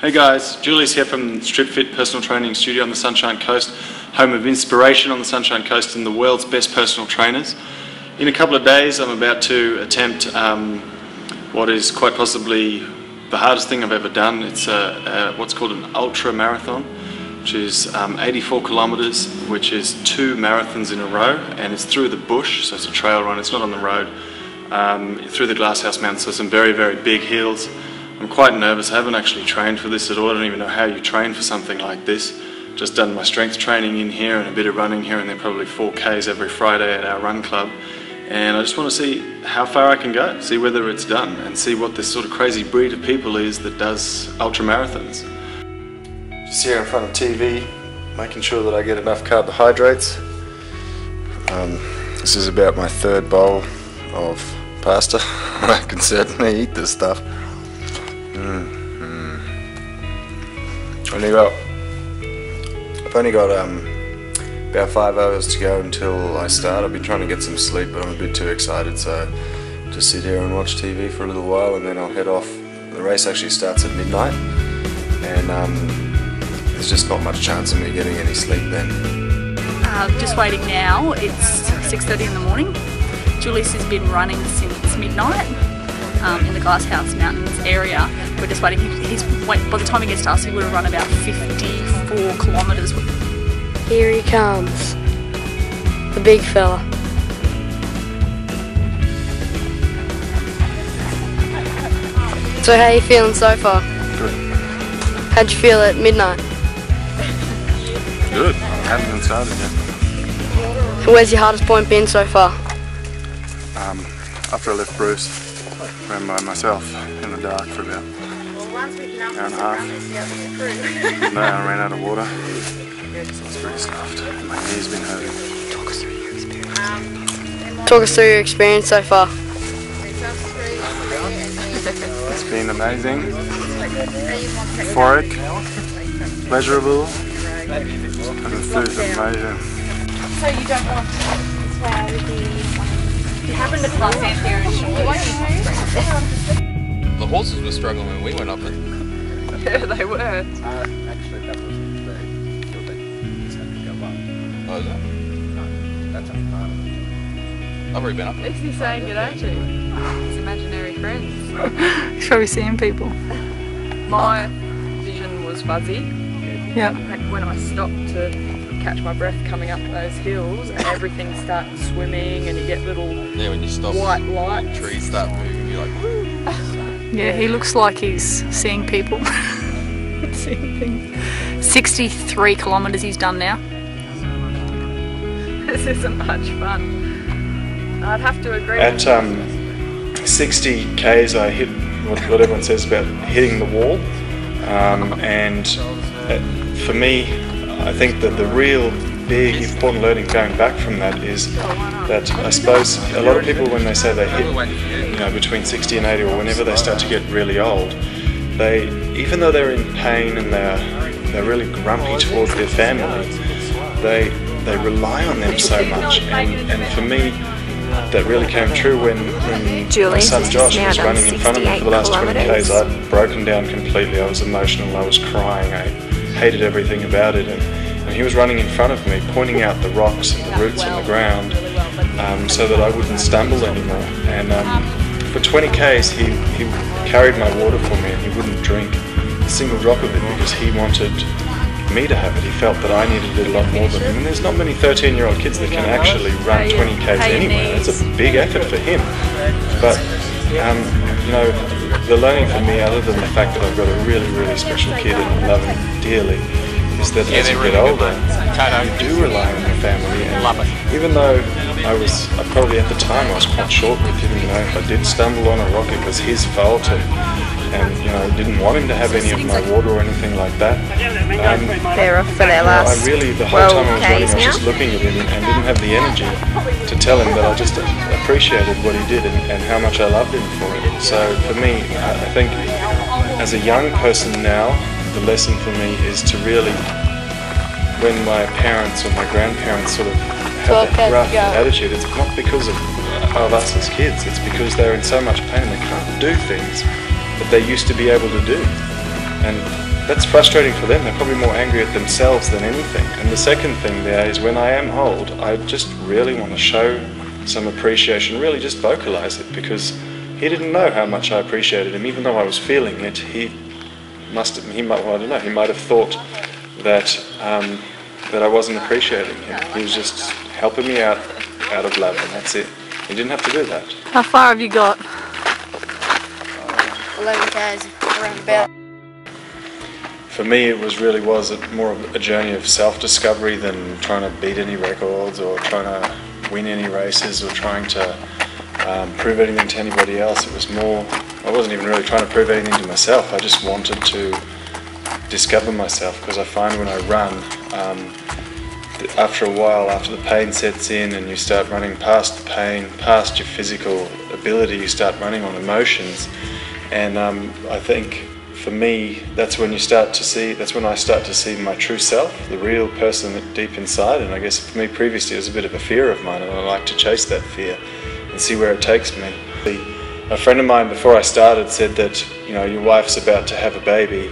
Hey guys, Julie's here from Strip Fit Personal Training Studio on the Sunshine Coast, home of inspiration on the Sunshine Coast and the world's best personal trainers. In a couple of days I'm about to attempt what is quite possibly the hardest thing I've ever done. It's what's called an ultramarathon, which is 84 kilometers, which is 2 marathons in a row, and it's through the bush, so it's a trail run, it's not on the road, through the Glasshouse Mountains, so some very, very big hills. I'm quite nervous. I haven't actually trained for this at all. I don't even know how you train for something like this. Just done my strength training in here and a bit of running here, and then probably 4Ks every Friday at our run club. And I just want to see how far I can go, see whether it's done, and see what this sort of crazy breed of people is that does ultramarathons. Just here in front of TV, making sure that I get enough carbohydrates. This is about my 3rd bowl of pasta. I can certainly eat this stuff. I've only got about 5 hours to go until I start. I've been trying to get some sleep, but I'm a bit too excited, so just sit here and watch TV for a little while, and then I'll head off. The race actually starts at midnight, and there's just not much chance of me getting any sleep then. Just waiting now. It's 6:30 in the morning. Julius has been running since midnight. In the Glasshouse Mountains area. We're just waiting. By the time he gets to us, he would have run about 54 kilometres. Here he comes, the big fella. So how are you feeling so far? Good. How'd you feel at midnight? Good. I haven't even started yet. Where's your hardest point been so far? After I left Bruce, ran by myself in the dark for about an hour and a half. No, I ran out of water, so I was pretty stuffed. My knee's been hurting. Talk us through your experience. Talk us through your experience so far. It's been amazing, euphoric, pleasurable, and the food's amazing. So you don't want to swear with the... You happen to pass Anthea and Sean. The horses were struggling when we went up it. Yeah, they were. Actually, that was the hill that just had to go up. Oh, is it? No, that's only part of it. I've already been up there. Is he saying it, ain't you? His imaginary friends. He's probably seeing people. My vision was fuzzy. Yeah. When I stopped to catch my breath coming up those hills, and everything starts swimming, and you get little when you stop, white lights. Trees start moving, you're like, woo! Yeah, he looks like he's seeing people. Seeing things. 63 kilometres he's done now. This isn't much fun. I'd have to agree. At 60 Ks I hit what everyone says about hitting the wall, and for me, I think that the real big important learning going back from that is that I suppose a lot of people, when they say they hit, between 60 and 80, or whenever they start to get really old, even though they're in pain and they're really grumpy towards their family, they rely on them so much. And for me, that really came true when my son Josh was running in front of me for the last 20 Ks. I'd broken down completely. I was emotional, I was crying, I hated everything about it, and he was running in front of me, pointing out the rocks and the roots on the ground, so that I wouldn't stumble anymore. And for 20 Ks he carried my water for me, and he wouldn't drink a single drop of it because he wanted me to have it. He felt that I needed it a lot more than him. And there's not many 13-year-old kids that can actually run 20 Ks anyway. It's a big effort for him. But the learning for me, other than the fact that I've got a really, really special kid and I love him dearly, is that as you get older, you do rely on your family. And even though I probably at the time I was quite short with him, if I did stumble on a rock, it was his fault, and I didn't want him to have any of my water or anything like that. They're off for their last the whole time I was running, I was just looking at him and didn't have the energy to tell him that I just appreciated what he did and how much I loved him for it. So for me, I think as a young person now, the lesson for me is to really, when my parents or my grandparents sort of have that rough attitude, it's not because of us as kids, it's because they're in so much pain they can't do things that they used to be able to do. And that's frustrating for them. They're probably more angry at themselves than anything. And the second thing there is, when I am old, I just really want to show some appreciation, really just vocalize it, because he didn't know how much I appreciated him. Even though I was feeling it, he might have thought that that I wasn't appreciating him. He was just helping me out of love, and that's it. He didn't have to do that. How far have you got? 11,000, around about. For me, it was more of a journey of self-discovery than trying to beat any records or trying to win any races or trying to prove anything to anybody else. It was more, I wasn't even really trying to prove anything to myself. I just wanted to discover myself, because I find when I run, after a while, after the pain sets in and you start running past the pain, past your physical ability, you start running on emotions. And I think for me, that's when I start to see my true self, the real person deep inside. And I guess for me previously it was a bit of a fear of mine, and I like to chase that fear and see where it takes me. A friend of mine before I started said that, you know, your wife's about to have a baby.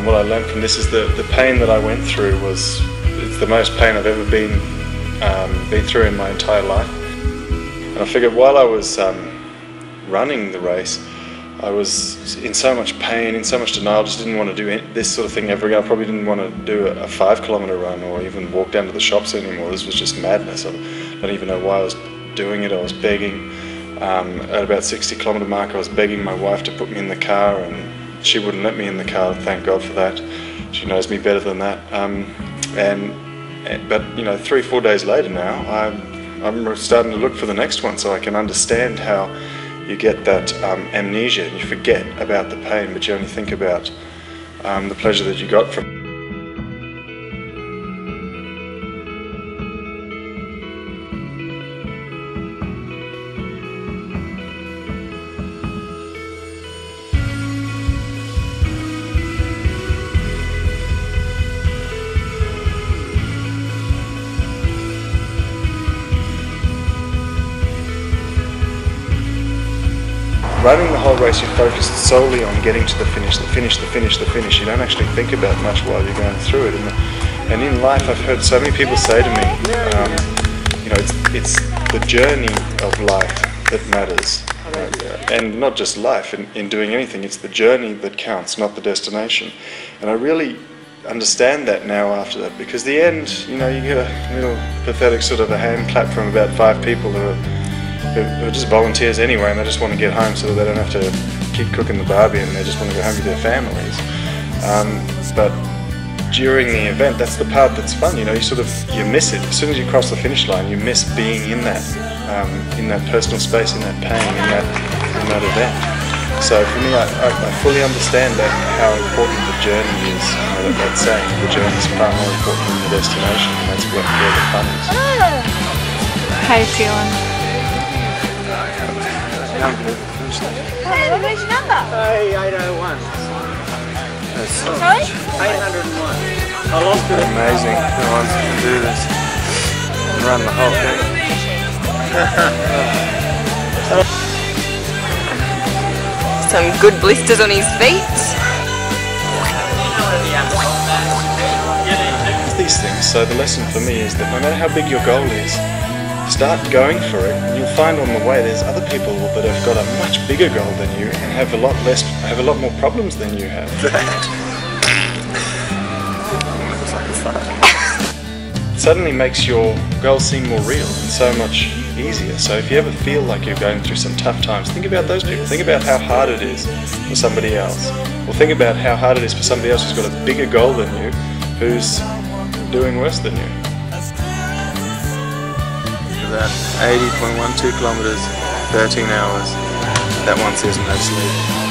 What I learned from this is the pain that I went through it's the most pain I've ever been through in my entire life. And I figured while I was running the race, I was in so much pain, in so much denial, just didn't want to do this sort of thing ever again. I probably didn't want to do a 5-kilometre run or even walk down to the shops anymore. This was just madness. I don't even know why I was doing it. I was begging. At about 60-kilometre mark, I was begging my wife to put me in the car, and she wouldn't let me in the car. Thank God for that. She knows me better than that. But you know, 3-4 days later now, I'm starting to look for the next one, so I can understand how you get that amnesia and you forget about the pain, but you only think about the pleasure that you got from it. Running the whole race, you're focused solely on getting to the finish, the finish, the finish, the finish. You don't actually think about much while you're going through it. And in life, I've heard so many people say to me, you know, it's the journey of life that matters. And not just life, in doing anything, it's the journey that counts, not the destination. And I really understand that now after that, because the end, you know, you get a little pathetic sort of a hand clap from about 5 people who are just volunteers anyway, and they just want to get home so that they don't have to keep cooking the barbie, and they just want to go home to their families. But during the event, that's the part that's fun. You know, you miss it as soon as you cross the finish line. You miss being in that personal space, in that pain, in that event. So for me, I fully understand how important the journey is. You know, that saying, the journey is far more important than the destination, and that's where the fun is. How you feeling? Hey, what's your number? Hey, 801. Sorry? 801. I lost it. Amazing. No one can do this. Run the whole thing. Some good blisters on his feet. These things. So the lesson for me is that no matter how big your goal is, start going for it, and you'll find on the way there's other people that have got a much bigger goal than you and have a lot more problems than you have. It suddenly makes your goal seem more real and so much easier. So if you ever feel like you're going through some tough times, think about those people. Think about how hard it is for somebody else. Or think about how hard it is for somebody else who's got a bigger goal than you, who's doing worse than you. About 80.12 kilometres, 13 hours. That one says no sleep.